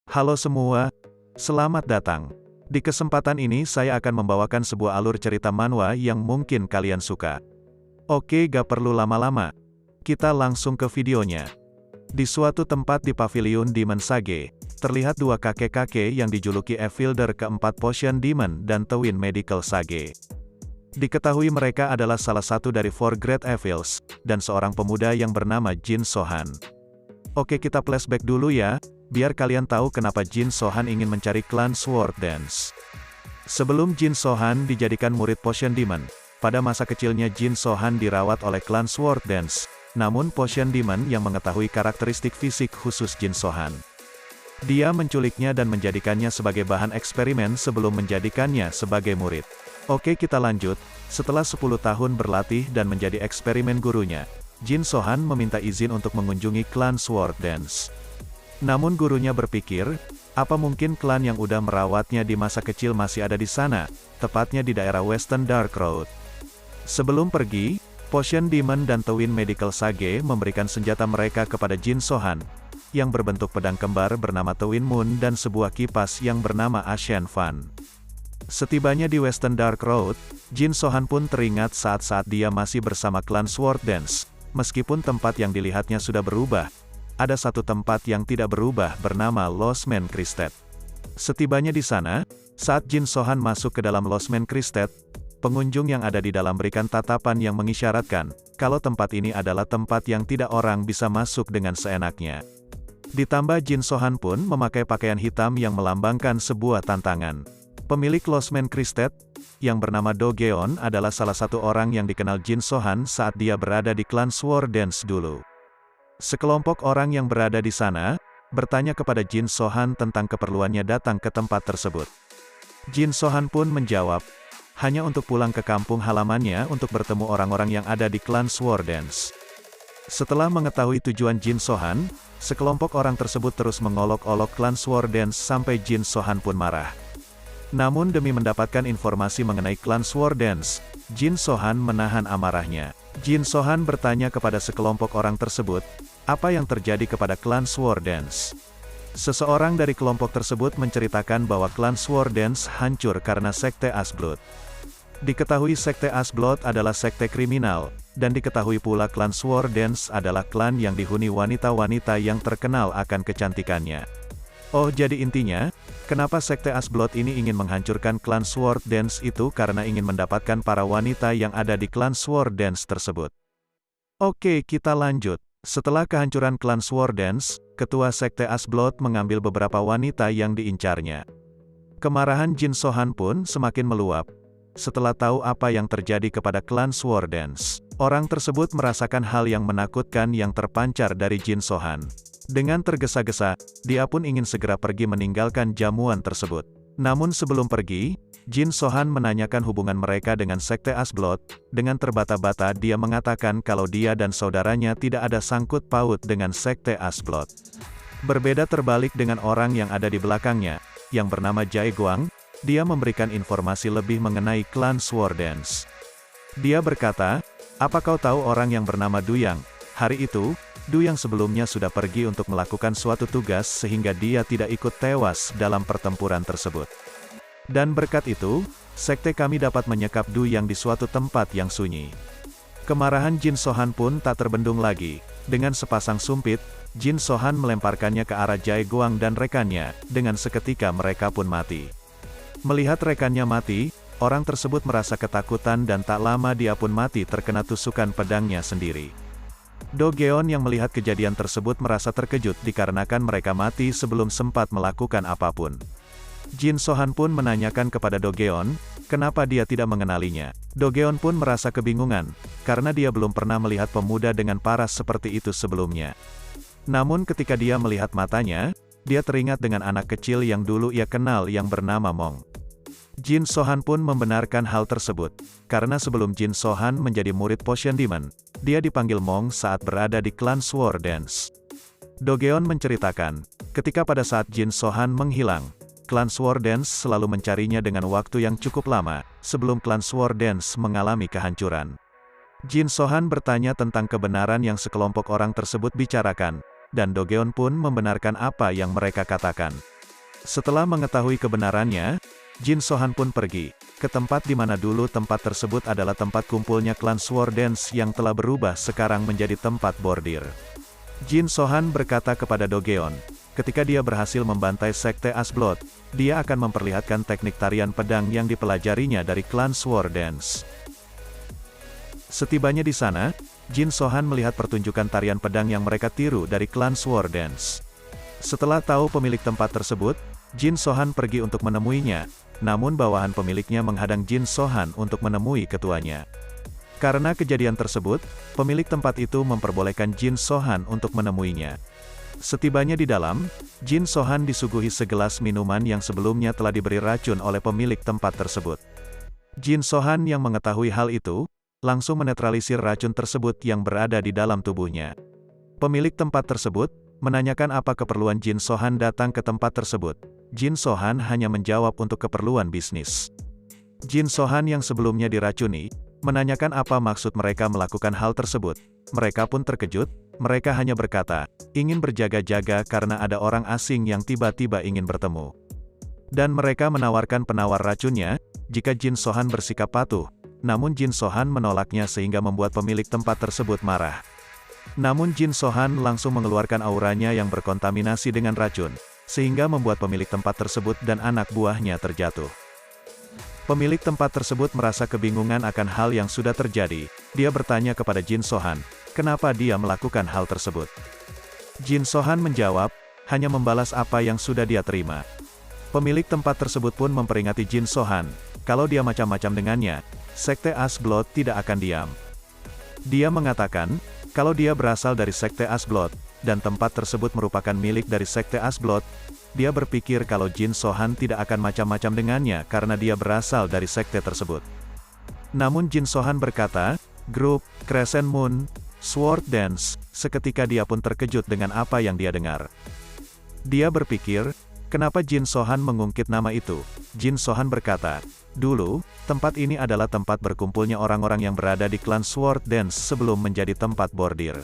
Halo semua, selamat datang. Di kesempatan ini saya akan membawakan sebuah alur cerita manhwa yang mungkin kalian suka. Oke, gak perlu lama-lama. Kita langsung ke videonya. Di suatu tempat di Pavilion Demon Sage, terlihat dua kakek-kakek yang dijuluki Evilder keempat Potion Demon dan Twin Medical Sage. Diketahui mereka adalah salah satu dari Four Great Evils, dan seorang pemuda yang bernama Jin Sohan. Oke, kita flashback dulu ya, biar kalian tahu kenapa Jin Sohan ingin mencari klan Sword Dance. Sebelum Jin Sohan dijadikan murid Potion Demon, pada masa kecilnya Jin Sohan dirawat oleh klan Sword Dance, namun Potion Demon yang mengetahui karakteristik fisik khusus Jin Sohan. Dia menculiknya dan menjadikannya sebagai bahan eksperimen sebelum menjadikannya sebagai murid. Oke, kita lanjut. Setelah 10 tahun berlatih dan menjadi eksperimen gurunya, Jin Sohan meminta izin untuk mengunjungi klan Sword Dance. Namun gurunya berpikir, apa mungkin klan yang udah merawatnya di masa kecil masih ada di sana, tepatnya di daerah Western Dark Road. Sebelum pergi, Potion Demon dan Twin Medical Sage memberikan senjata mereka kepada Jin Sohan, yang berbentuk pedang kembar bernama Twin Moon dan sebuah kipas yang bernama Asian Fan. Setibanya di Western Dark Road, Jin Sohan pun teringat saat-saat dia masih bersama klan Sword Dance. Meskipun tempat yang dilihatnya sudah berubah, ada satu tempat yang tidak berubah bernama Lost Man Christet. Setibanya di sana, saat Jin Sohan masuk ke dalam Lost Man Christet, pengunjung yang ada di dalam berikan tatapan yang mengisyaratkan, kalau tempat ini adalah tempat yang tidak orang bisa masuk dengan seenaknya. Ditambah Jin Sohan pun memakai pakaian hitam yang melambangkan sebuah tantangan. Pemilik Lost Man Christet, yang bernama Do Geon adalah salah satu orang yang dikenal Jin Sohan saat dia berada di klan Sword Dance dulu. Sekelompok orang yang berada di sana, bertanya kepada Jin Sohan tentang keperluannya datang ke tempat tersebut. Jin Sohan pun menjawab, hanya untuk pulang ke kampung halamannya untuk bertemu orang-orang yang ada di klan Sword Dance. Setelah mengetahui tujuan Jin Sohan, sekelompok orang tersebut terus mengolok-olok klan Sword Dance sampai Jin Sohan pun marah. Namun demi mendapatkan informasi mengenai klan Sword Dance, Jin Sohan menahan amarahnya. Jin Sohan bertanya kepada sekelompok orang tersebut, apa yang terjadi kepada klan Sword Dance. Seseorang dari kelompok tersebut menceritakan bahwa klan Sword Dance hancur karena sekte Asblood. Diketahui sekte Asblood adalah sekte kriminal, dan diketahui pula klan Sword Dance adalah klan yang dihuni wanita-wanita yang terkenal akan kecantikannya. Oh, jadi intinya, kenapa sekte Asblood ini ingin menghancurkan klan Sword Dance itu karena ingin mendapatkan para wanita yang ada di klan Sword Dance tersebut. Oke, kita lanjut. Setelah kehancuran klan Sword Dance, ketua sekte Asblood mengambil beberapa wanita yang diincarnya. Kemarahan Jin Sohan pun semakin meluap. Setelah tahu apa yang terjadi kepada klan Sword Dance, orang tersebut merasakan hal yang menakutkan yang terpancar dari Jin Sohan. Dengan tergesa-gesa, dia pun ingin segera pergi meninggalkan jamuan tersebut. Namun sebelum pergi, Jin Sohan menanyakan hubungan mereka dengan sekte Asblood. Dengan terbata-bata dia mengatakan kalau dia dan saudaranya tidak ada sangkut paut dengan sekte Asblood. Berbeda terbalik dengan orang yang ada di belakangnya, yang bernama Jae Guang, dia memberikan informasi lebih mengenai klan Sword Dance. Dia berkata, apa kau tahu orang yang bernama Du Yang? Hari itu, Du yang sebelumnya sudah pergi untuk melakukan suatu tugas sehingga dia tidak ikut tewas dalam pertempuran tersebut. Dan berkat itu, sekte kami dapat menyekap Du yang di suatu tempat yang sunyi. Kemarahan Jin Sohan pun tak terbendung lagi. Dengan sepasang sumpit, Jin Sohan melemparkannya ke arah Jae Guang dan rekannya, dengan seketika mereka pun mati. Melihat rekannya mati, orang tersebut merasa ketakutan dan tak lama dia pun mati terkena tusukan pedangnya sendiri. Do Geon yang melihat kejadian tersebut merasa terkejut dikarenakan mereka mati sebelum sempat melakukan apapun. Jin Sohan pun menanyakan kepada Do Geon, kenapa dia tidak mengenalinya. Do Geon pun merasa kebingungan, karena dia belum pernah melihat pemuda dengan paras seperti itu sebelumnya. Namun ketika dia melihat matanya, dia teringat dengan anak kecil yang dulu ia kenal yang bernama Mong. Jin Sohan pun membenarkan hal tersebut, karena sebelum Jin Sohan menjadi murid Potion Demon, dia dipanggil Mong saat berada di klan Sword Dance. Do Geon menceritakan, ketika pada saat Jin Sohan menghilang, klan Sword Dance selalu mencarinya dengan waktu yang cukup lama, sebelum klan Sword Dance mengalami kehancuran. Jin Sohan bertanya tentang kebenaran yang sekelompok orang tersebut bicarakan, dan Do Geon pun membenarkan apa yang mereka katakan. Setelah mengetahui kebenarannya, Jin Sohan pun pergi ke tempat di mana dulu tempat tersebut adalah tempat kumpulnya klan Sword Dance yang telah berubah sekarang menjadi tempat bordir. Jin Sohan berkata kepada Do Geon, ketika dia berhasil membantai Sekte Asblood, dia akan memperlihatkan teknik tarian pedang yang dipelajarinya dari klan Sword Dance. Setibanya di sana, Jin Sohan melihat pertunjukan tarian pedang yang mereka tiru dari klan Sword Dance. Setelah tahu pemilik tempat tersebut, Jin Sohan pergi untuk menemuinya, namun bawahan pemiliknya menghadang Jin Sohan untuk menemui ketuanya. Karena kejadian tersebut, pemilik tempat itu memperbolehkan Jin Sohan untuk menemuinya. Setibanya di dalam, Jin Sohan disuguhi segelas minuman yang sebelumnya telah diberi racun oleh pemilik tempat tersebut. Jin Sohan yang mengetahui hal itu, langsung menetralisir racun tersebut yang berada di dalam tubuhnya. Pemilik tempat tersebut menanyakan apa keperluan Jin Sohan datang ke tempat tersebut. Jin Sohan hanya menjawab untuk keperluan bisnis. Jin Sohan yang sebelumnya diracuni, menanyakan apa maksud mereka melakukan hal tersebut. Mereka pun terkejut, mereka hanya berkata, ingin berjaga-jaga karena ada orang asing yang tiba-tiba ingin bertemu. Dan mereka menawarkan penawar racunnya, jika Jin Sohan bersikap patuh. Namun Jin Sohan menolaknya sehingga membuat pemilik tempat tersebut marah. Namun Jin Sohan langsung mengeluarkan auranya yang berkontaminasi dengan racun, sehingga membuat pemilik tempat tersebut dan anak buahnya terjatuh. Pemilik tempat tersebut merasa kebingungan akan hal yang sudah terjadi. Dia bertanya kepada Jin Sohan, kenapa dia melakukan hal tersebut. Jin Sohan menjawab, hanya membalas apa yang sudah dia terima. Pemilik tempat tersebut pun memperingati Jin Sohan, kalau dia macam-macam dengannya, Sekte Asblood tidak akan diam. Dia mengatakan, kalau dia berasal dari Sekte Asblood, dan tempat tersebut merupakan milik dari Sekte Asblood, dia berpikir kalau Jin Sohan tidak akan macam-macam dengannya karena dia berasal dari sekte tersebut. Namun Jin Sohan berkata, grup Crescent Moon, Sword Dance, seketika dia pun terkejut dengan apa yang dia dengar. Dia berpikir, kenapa Jin Sohan mengungkit nama itu? Jin Sohan berkata, dulu, tempat ini adalah tempat berkumpulnya orang-orang yang berada di klan Sword Dance sebelum menjadi tempat bordir.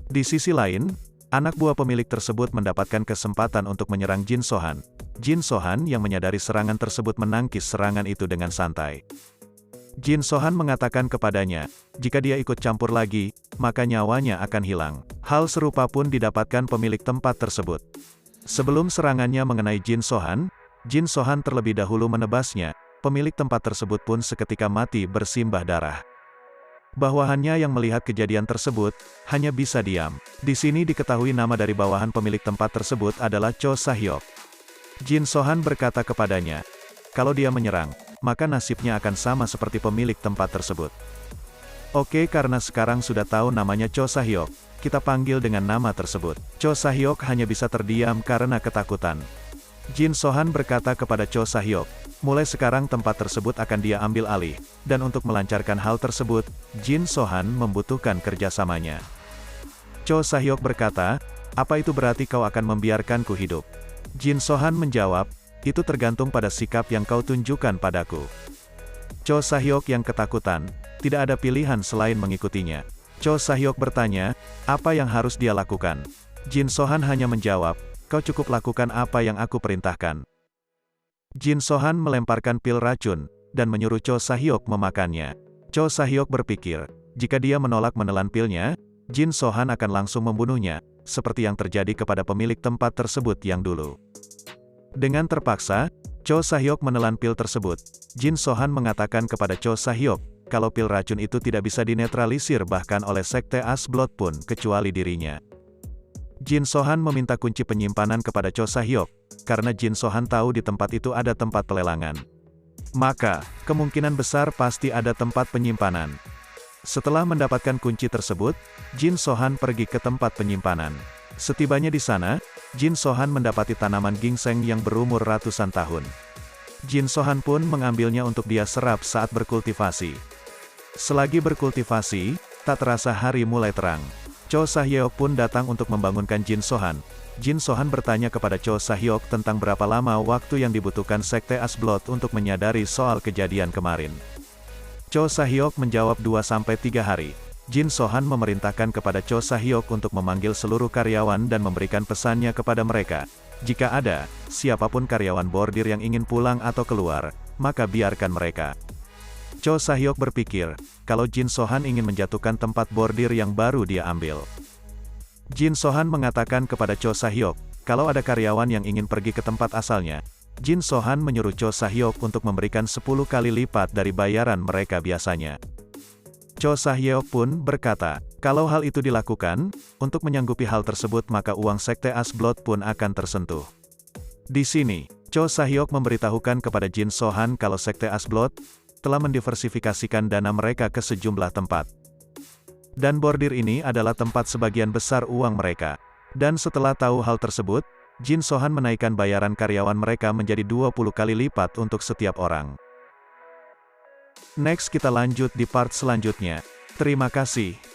Di sisi lain, anak buah pemilik tersebut mendapatkan kesempatan untuk menyerang Jin Sohan. Jin Sohan yang menyadari serangan tersebut menangkis serangan itu dengan santai. Jin Sohan mengatakan kepadanya, jika dia ikut campur lagi, maka nyawanya akan hilang. Hal serupa pun didapatkan pemilik tempat tersebut. Sebelum serangannya mengenai Jin Sohan terlebih dahulu menebasnya, pemilik tempat tersebut pun seketika mati bersimbah darah. Bawahannya yang melihat kejadian tersebut, hanya bisa diam. Di sini diketahui nama dari bawahan pemilik tempat tersebut adalah Cho Sahyok. Jin Sohan berkata kepadanya, kalau dia menyerang, maka nasibnya akan sama seperti pemilik tempat tersebut. Oke, karena sekarang sudah tahu namanya Cho Sahyok, kita panggil dengan nama tersebut. Cho Sahyok hanya bisa terdiam karena ketakutan. Jin Sohan berkata kepada Cho Sahyok, mulai sekarang tempat tersebut akan dia ambil alih, dan untuk melancarkan hal tersebut, Jin Sohan membutuhkan kerjasamanya. Cho Sahyok berkata, apa itu berarti kau akan membiarkanku hidup? Jin Sohan menjawab, itu tergantung pada sikap yang kau tunjukkan padaku. Cho Sahyok yang ketakutan, tidak ada pilihan selain mengikutinya. Cho Sahyok bertanya, apa yang harus dia lakukan? Jin Sohan hanya menjawab, kau cukup lakukan apa yang aku perintahkan. Jin Sohan melemparkan pil racun, dan menyuruh Cho Sahyok memakannya. Cho Sahyok berpikir, jika dia menolak menelan pilnya, Jin Sohan akan langsung membunuhnya, seperti yang terjadi kepada pemilik tempat tersebut yang dulu. Dengan terpaksa, Cho Sahyok menelan pil tersebut. Jin Sohan mengatakan kepada Cho Sahyok, kalau pil racun itu tidak bisa dinetralisir bahkan oleh Sekte Asblood pun kecuali dirinya. Jin Sohan meminta kunci penyimpanan kepada Cho Sahyok, karena Jin Sohan tahu di tempat itu ada tempat pelelangan. Maka, kemungkinan besar pasti ada tempat penyimpanan. Setelah mendapatkan kunci tersebut, Jin Sohan pergi ke tempat penyimpanan. Setibanya di sana, Jin Sohan mendapati tanaman ginseng yang berumur ratusan tahun. Jin Sohan pun mengambilnya untuk dia serap saat berkultivasi. Selagi berkultivasi, tak terasa hari mulai terang. Cho Sahyok pun datang untuk membangunkan Jin Sohan. Jin Sohan bertanya kepada Cho Sahyok tentang berapa lama waktu yang dibutuhkan Sekte Asblood untuk menyadari soal kejadian kemarin. Cho Sahyok menjawab 2-3 hari. Jin Sohan memerintahkan kepada Cho Sahyok untuk memanggil seluruh karyawan dan memberikan pesannya kepada mereka. Jika ada, siapapun karyawan bordir yang ingin pulang atau keluar, maka biarkan mereka. Cho Sahyok berpikir, kalau Jin Sohan ingin menjatuhkan tempat bordir yang baru dia ambil. Jin Sohan mengatakan kepada Cho Sahyok, kalau ada karyawan yang ingin pergi ke tempat asalnya, Jin Sohan menyuruh Cho Sahyok untuk memberikan 10 kali lipat dari bayaran mereka biasanya. Cho Sahyok pun berkata, kalau hal itu dilakukan, untuk menyanggupi hal tersebut maka uang Sekte Asblot pun akan tersentuh. Di sini, Cho Sahyok memberitahukan kepada Jin Sohan kalau Sekte Asblot telah mendiversifikasikan dana mereka ke sejumlah tempat. Dan bordir ini adalah tempat sebagian besar uang mereka. Dan setelah tahu hal tersebut, Jin Sohan menaikkan bayaran karyawan mereka menjadi 20 kali lipat untuk setiap orang. Next kita lanjut di part selanjutnya. Terima kasih.